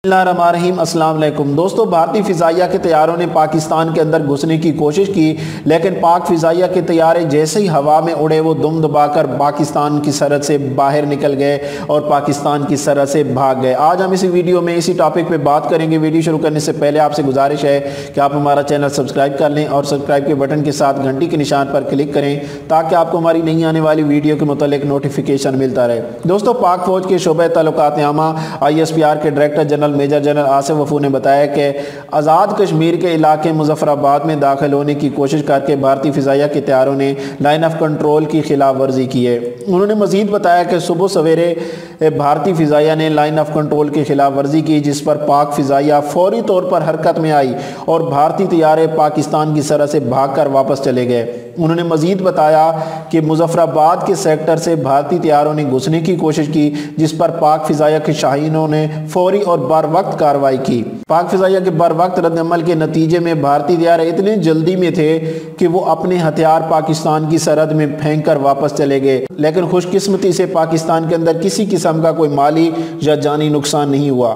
बिस्मिल्लाहिर्रहमानिर्रहीम। अस्सलाम वालेकुम दोस्तों, भारतीय फ़िज़ाइया के तैयारों ने पाकिस्तान के अंदर घुसने की कोशिश की, लेकिन पाक फ़िज़ाइया के तैयारे जैसे ही हवा में उड़े वो दुम दबाकर पाकिस्तान की सरहद से बाहर निकल गए और पाकिस्तान की सरहद से भाग गए। आज हम इसी वीडियो में इसी टॉपिक पे बात करेंगे। वीडियो शुरू करने से पहले आपसे गुजारिश है कि आप हमारा चैनल सब्सक्राइब कर लें और सब्सक्राइब के बटन के साथ घंटी के निशान पर क्लिक करें ताकि आपको हमारी नई आने वाली वीडियो के मुतालिक नोटिफिकेशन मिलता रहे। दोस्तों, पाक फ़ौज के शोबे ताल्लुकात आमा ISPR के director general major general Asif वफू ने बताया कि आज़ाद कश्मीर के इलाके मुजफ्फराबाद में दाखिल होने की कोशिश करके भारतीय फ़िज़ाइया के तैयारों ने लाइन ऑफ कंट्रोल की खिलाफ वर्जी की है। उन्होंने मज़ीद बताया कि सुबह सवेरे भारतीय फ़िज़ाइया ने लाइन ऑफ कंट्रोल की खिलाफ वर्जी की, जिस पर पाक फ़िज़ाइया फौरी तौर पर हरकत में आई और भारतीय तैयारे पाकिस्तान की सरहद से भागकर वापस चले गए। उन्होंने मज़ीद बताया कि मुजफ्फराबाद के सेक्टर से भारतीय तैयारों ने घुसने की कोशिश की, जिस पर पाक फ़िज़ाइया के शाहीनों ने फौरी और बर वक्त कार्रवाई की। पाक फ़िज़ाइया के बर वक्त रद्दअमल के नतीजे में भारतीय तैयारे इतने जल्दी में थे कि वो अपने हथियार पाकिस्तान की सरहद में फेंक कर वापस चले गए, लेकिन खुशकिस्मती से पाकिस्तान के अंदर किसी किस्म का कोई माली या जानी नुकसान नहीं हुआ।